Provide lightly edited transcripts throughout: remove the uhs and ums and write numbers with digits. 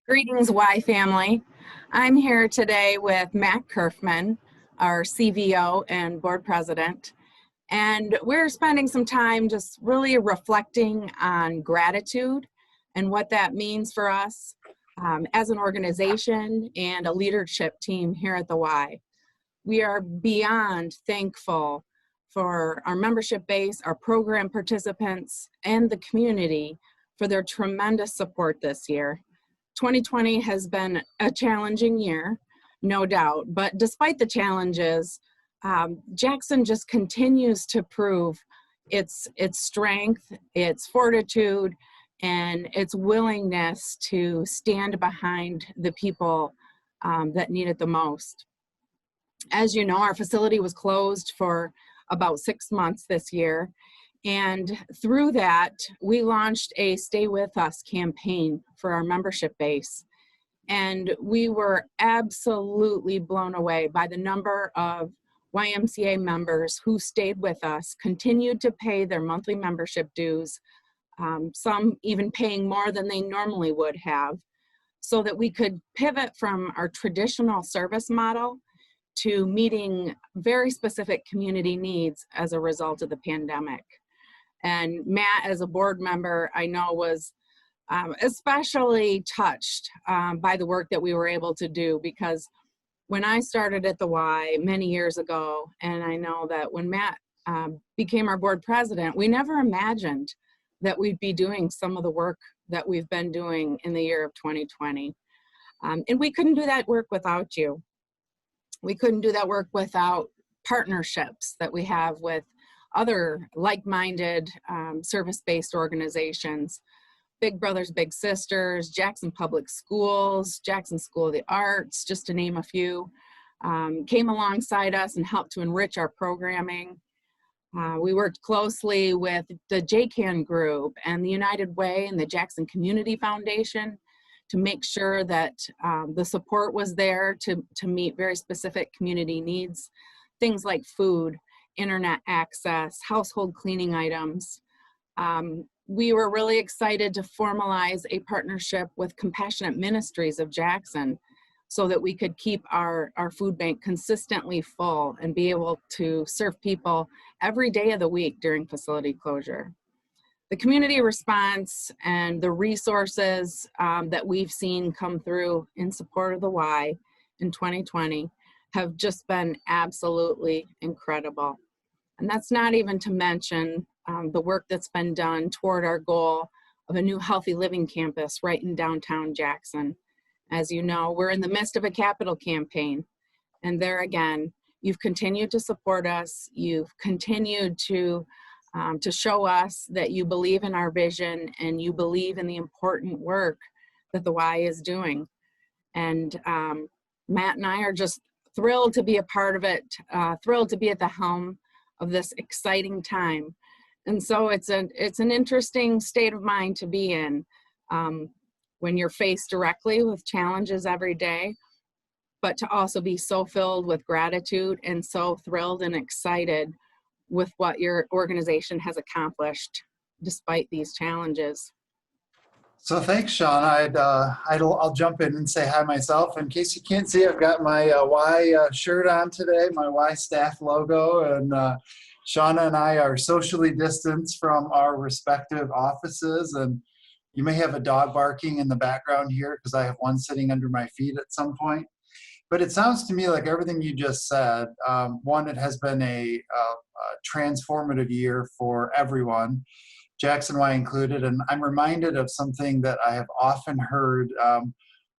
Greetings, Y family. I'm here today with Matt Curfman, our CVO and board president, and we're spending some time just really reflecting on gratitude and what that means for us as an organization and a leadership team here at the Y. We are beyond thankful for our membership base, our program participants, and the community for their tremendous support this year. 2020 has been a challenging year, no doubt, but despite the challenges, Jackson just continues to prove its strength, its fortitude, and its willingness to stand behind the people that need it the most. As you know, our facility was closed for about 6 months this year. And through that, we launched a Stay With Us campaign for our membership base. And we were absolutely blown away by the number of YMCA members who stayed with us, continued to pay their monthly membership dues, some even paying more than they normally would have, so that we could pivot from our traditional service model to meeting very specific community needs as a result of the pandemic. And Matt, as a board member, I know was especially touched by the work that we were able to do, because when I started at the Y many years ago, and I know that when Matt became our board president, we never imagined that we'd be doing some of the work that we've been doing in the year of 2020. And we couldn't do that work without you. We couldn't do that work without partnerships that we have with other like-minded service-based organizations, Big Brothers Big Sisters, Jackson Public Schools, Jackson School of the Arts, just to name a few, came alongside us and helped to enrich our programming. We worked closely with the JCAN group and the United Way and the Jackson Community Foundation to make sure that the support was there to meet very specific community needs, things like food, internet access, household cleaning items. We were really excited to formalize a partnership with Compassionate Ministries of Jackson so that we could keep our food bank consistently full and be able to serve people every day of the week during facility closure. The community response and the resources that we've seen come through in support of the Y in 2020 have just been absolutely incredible. And that's not even to mention the work that's been done toward our goal of a new healthy living campus right in downtown Jackson. As you know, we're in the midst of a capital campaign. And there again, you've continued to support us. You've continued to show us that you believe in our vision and you believe in the important work that the Y is doing. And Matt and I are just thrilled to be a part of it, thrilled to be at the helm of this exciting time. And so it's an interesting state of mind to be in when you're faced directly with challenges every day, but to also be so filled with gratitude and so thrilled and excited with what your organization has accomplished despite these challenges. So thanks, Shawna. I'll jump in and say hi myself. In case you can't see, I've got my Y shirt on today, my Y staff logo, and Shawna and I are socially distanced from our respective offices, and you may have a dog barking in the background here because I have one sitting under my feet at some point. But it sounds to me like everything you just said. One, it has been a transformative year for everyone, Jackson Y included, and I'm reminded of something that I have often heard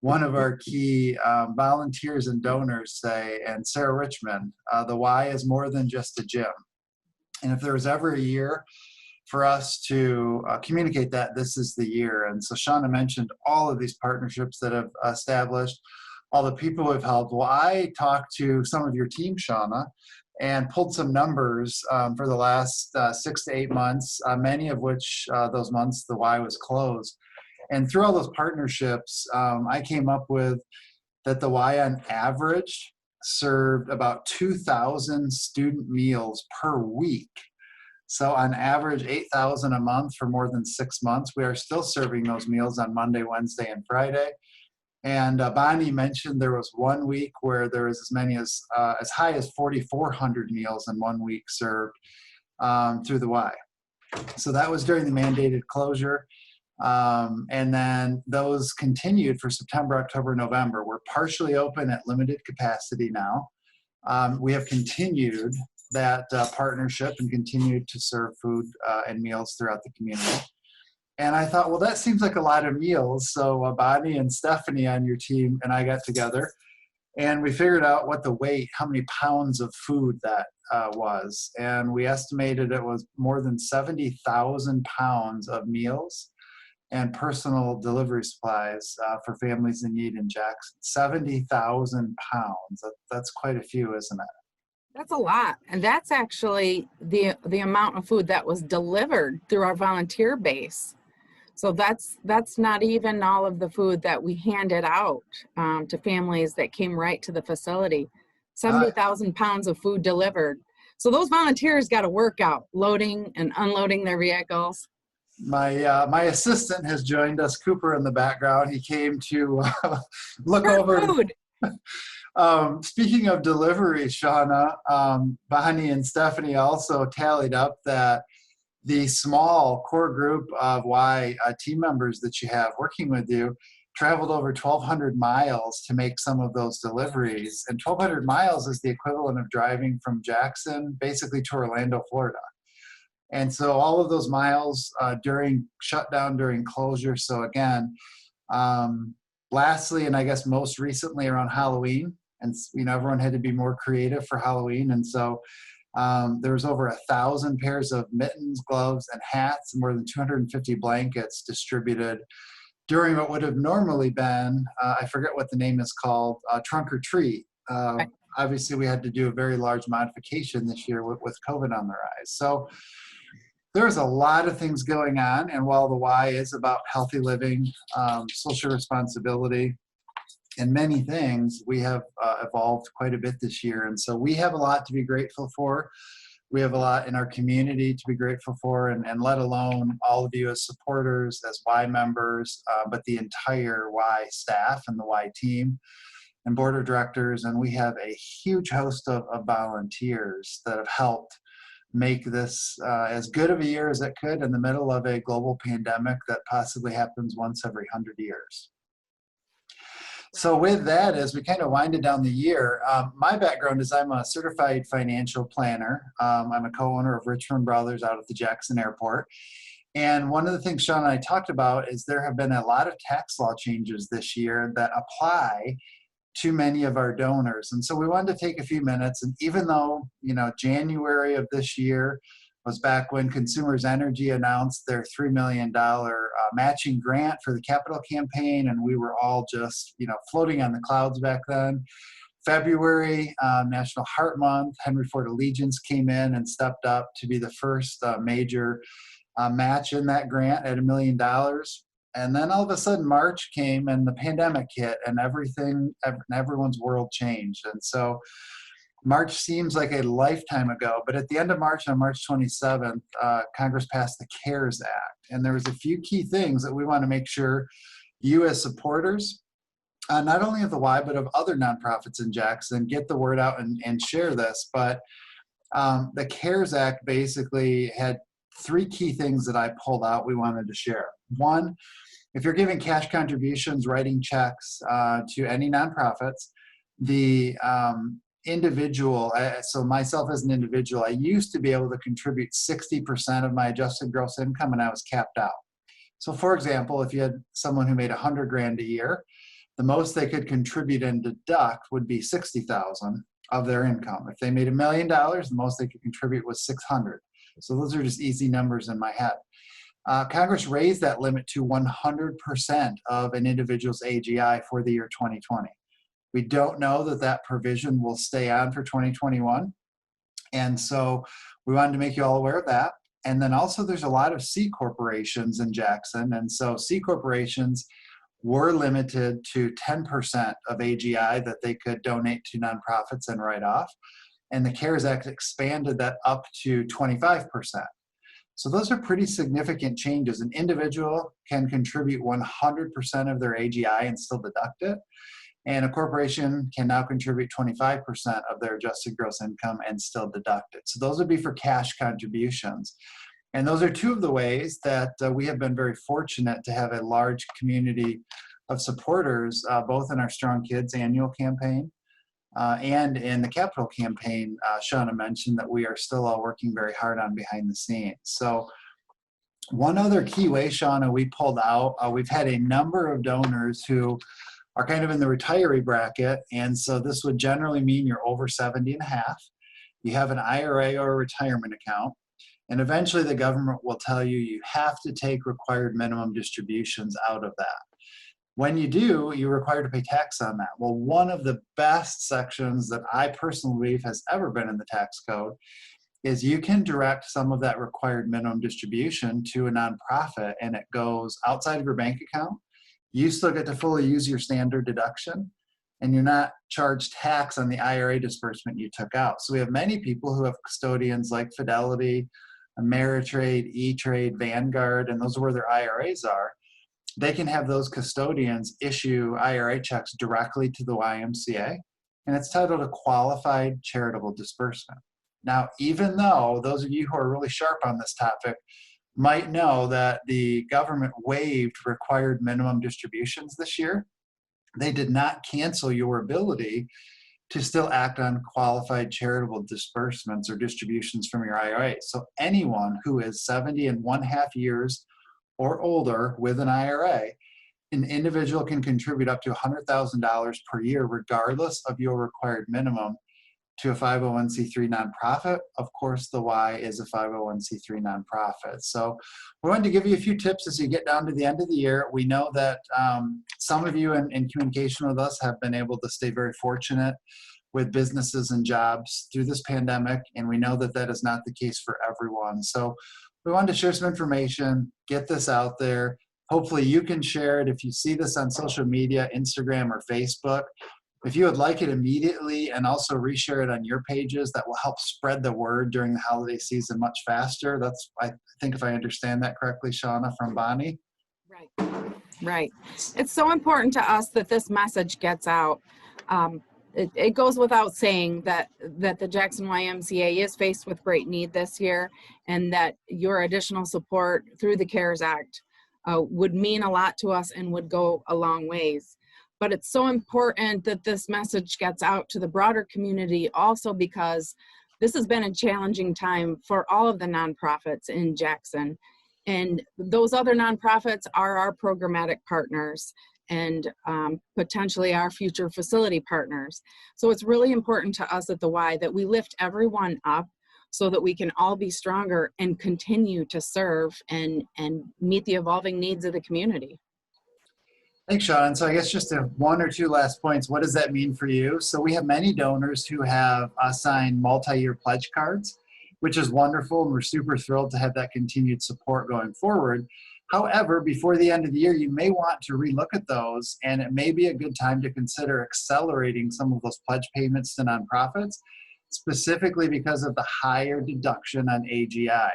one of our key volunteers and donors say, and Sarah Richmond, the Y is more than just a gym. And if there was ever a year for us to communicate that, this is the year. And so Shawna mentioned all of these partnerships that have established, all the people we've helped. Well, I talked to some of your team, Shawna, and pulled some numbers for the last 6 to 8 months, many of which those months the Y was closed. And through all those partnerships, I came up with that the Y on average served about 2,000 student meals per week. So on average, 8,000 a month for more than 6 months. We are still serving those meals on Monday, Wednesday, and Friday. And Bonnie mentioned there was one week where there was as high as 4,400 meals in one week served through the Y. So that was during the mandated closure. And then those continued for September, October, November. We're partially open at limited capacity now. We have continued that partnership and continued to serve food and meals throughout the community. And I thought, well, that seems like a lot of meals. So Bonnie and Stephanie on your team and I got together and we figured out what the weight, how many pounds of food that was. And we estimated it was more than 70,000 pounds of meals and personal delivery supplies for families in need in Jackson. 70,000 pounds. That's quite a few, isn't it? That's a lot. And that's actually the amount of food that was delivered through our volunteer base. So that's not even all of the food that we handed out to families that came right to the facility. 70,000 pounds of food delivered. So those volunteers got to work out loading and unloading their vehicles. My assistant has joined us, Cooper, in the background. He came to look For over. Food. Speaking of delivery, Shawna, Bonnie and Stephanie also tallied up that the small core group of Y team members that you have working with you traveled over 1,200 miles to make some of those deliveries. And 1,200 miles is the equivalent of driving from Jackson basically to Orlando, Florida. And so all of those miles during shutdown, during closure. So again, lastly, and I guess most recently around Halloween, and everyone had to be more creative for Halloween. And so there was over 1,000 pairs of mittens, gloves, and hats, and more than 250 blankets distributed during what would have normally been, I forget what the name is called, trunk or treat. Obviously, we had to do a very large modification this year with COVID on the rise. So there's a lot of things going on. And while the Y is about healthy living, social responsibility, and many things, we have evolved quite a bit this year. And so we have a lot to be grateful for. We have a lot in our community to be grateful for, and let alone all of you as supporters, as Y members, but the entire Y staff and the Y team and board of directors. And we have a huge host of volunteers that have helped make this as good of a year as it could in the middle of a global pandemic that possibly happens once every 100 years. So with that, as we kind of winded down the year, my background is I'm a certified financial planner. I'm a co-owner of Richmond Brothers out at the Jackson Airport. And one of the things Shawna and I talked about is there have been a lot of tax law changes this year that apply to many of our donors. And so we wanted to take a few minutes, and even though, January of this year was back when Consumers Energy announced their $3 million matching grant for the capital campaign, and we were all just, floating on the clouds back then. February, National Heart Month, Henry Ford Allegiance came in and stepped up to be the first major match in that grant at $1 million. And then all of a sudden March came and the pandemic hit and everyone's world changed. And so March seems like a lifetime ago, but at the end of March, on March 27th, Congress passed the CARES Act. And there was a few key things that we want to make sure you as supporters, not only of the Y, but of other nonprofits in Jackson, get the word out and share this. But the CARES Act basically had three key things that I pulled out we wanted to share. One, if you're giving cash contributions, writing checks to any nonprofits, the individual, so myself as an individual, I used to be able to contribute 60% of my adjusted gross income, and I was capped out. So for example, if you had someone who made $100,000 a year, the most they could contribute and deduct would be $60,000 of their income. If they made $1 million, the most they could contribute was $600,000. So those are just easy numbers in my head. Congress raised that limit to 100% of an individual's AGI for the year 2020. We don't know that provision will stay on for 2021. And so we wanted to make you all aware of that. And then also there's a lot of C corporations in Jackson. And so C corporations were limited to 10% of AGI that they could donate to nonprofits and write off. And the CARES Act expanded that up to 25%. So those are pretty significant changes. An individual can contribute 100% of their AGI and still deduct it. And a corporation can now contribute 25% of their adjusted gross income and still deduct it. So those would be for cash contributions. And those are two of the ways that we have been very fortunate to have a large community of supporters, both in our Strong Kids annual campaign and in the capital campaign. Shawna mentioned that we are still all working very hard on behind the scenes. So one other key way, Shawna, we pulled out, we've had a number of donors who are kind of in the retiree bracket. And so this would generally mean you're over 70 and a half. You have an IRA or a retirement account. And eventually the government will tell you you have to take required minimum distributions out of that. When you do, you're required to pay tax on that. Well, one of the best sections that I personally believe has ever been in the tax code is you can direct some of that required minimum distribution to a nonprofit, and it goes outside of your bank account. You still get to fully use your standard deduction, and you're not charged tax on the IRA disbursement you took out. So we have many people who have custodians like Fidelity, Ameritrade, E-Trade, Vanguard, and those are where their IRAs are. They can have those custodians issue IRA checks directly to the YMCA, and it's titled a qualified charitable disbursement. Now, even though those of you who are really sharp on this topic might know that the government waived required minimum distributions this year, they did not cancel your ability to still act on qualified charitable disbursements or distributions from your IRA. So anyone who is 70 and 1/2 years or older with an IRA, an individual can contribute up to $100,000 per year, regardless of your required minimum, to a 501c3 nonprofit. Of course, the Y is a 501c3 nonprofit. So we wanted to give you a few tips as you get down to the end of the year. We know that some of you in communication with us have been able to stay very fortunate with businesses and jobs through this pandemic, and we know that that is not the case for everyone. So we wanted to share some information, get this out there. Hopefully you can share it if you see this on social media, Instagram or Facebook. If you would like it immediately and also reshare it on your pages, that will help spread the word during the holiday season much faster. That's, I think if I understand that correctly, Shawna, from Bonnie. Right. It's so important to us that this message gets out. It goes without saying that the Jackson YMCA is faced with great need this year, and that your additional support through the CARES Act would mean a lot to us and would go a long ways. But it's so important that this message gets out to the broader community also, because this has been a challenging time for all of the nonprofits in Jackson. And those other nonprofits are our programmatic partners and potentially our future facility partners. So it's really important to us at the Y that we lift everyone up so that we can all be stronger and continue to serve and meet the evolving needs of the community. Thanks, Sean. So I guess just one or two last points. What does that mean for you? So we have many donors who have signed multi-year pledge cards, which is wonderful, and we're super thrilled to have that continued support going forward. However, before the end of the year, you may want to relook at those, and it may be a good time to consider accelerating some of those pledge payments to nonprofits, specifically because of the higher deduction on AGI.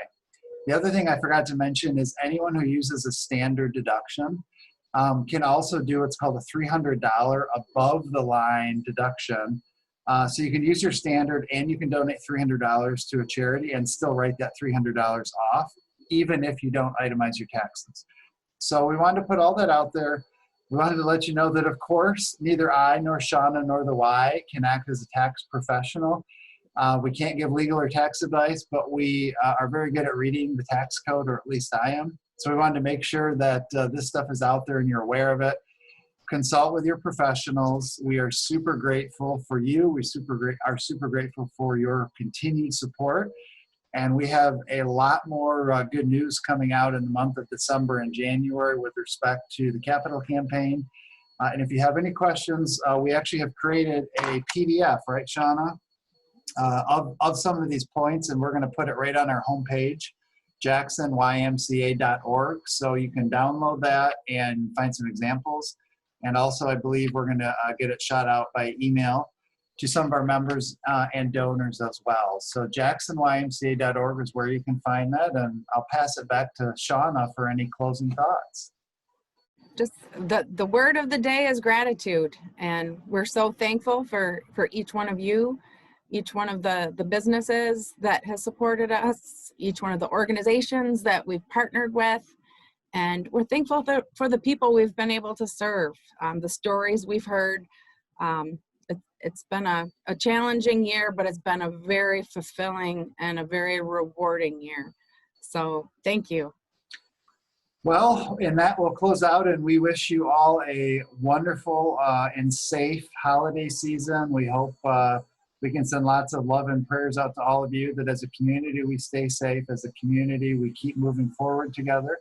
The other thing I forgot to mention is anyone who uses a standard deduction can also do what's called a $300 above the line deduction. So you can use your standard and you can donate $300 to a charity and still write that $300 off, even if you don't itemize your taxes. So we wanted to put all that out there. We wanted to let you know that, of course, neither I nor Shawna nor the Y can act as a tax professional. We can't give legal or tax advice, but we are very good at reading the tax code, or at least I am. So we wanted to make sure that this stuff is out there and you're aware of it. Consult with your professionals. We are super grateful for you. We are super grateful for your continued support. And we have a lot more good news coming out in the month of December and January with respect to the capital campaign. And if you have any questions, we actually have created a PDF, right, Shawna, of some of these points, and we're going to put it right on our homepage, jacksonymca.org. So you can download that and find some examples. And also, I believe we're going to get it shot out by email. to some of our members and donors as well. So jacksonymca.org is where you can find that, and I'll pass it back to Shawna for any closing thoughts. Just the word of the day is gratitude, and we're so thankful for each one of you, each one of the businesses that has supported us, each one of the organizations that we've partnered with, and we're thankful for the people we've been able to serve, the stories we've heard. It's been a challenging year, but it's been a very fulfilling and a very rewarding year. So thank you. Well, and that will close out, and we wish you all a wonderful and safe holiday season. We hope we can send lots of love and prayers out to all of you, that as a community we stay safe, as a community we keep moving forward together.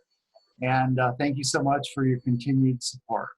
And thank you so much for your continued support.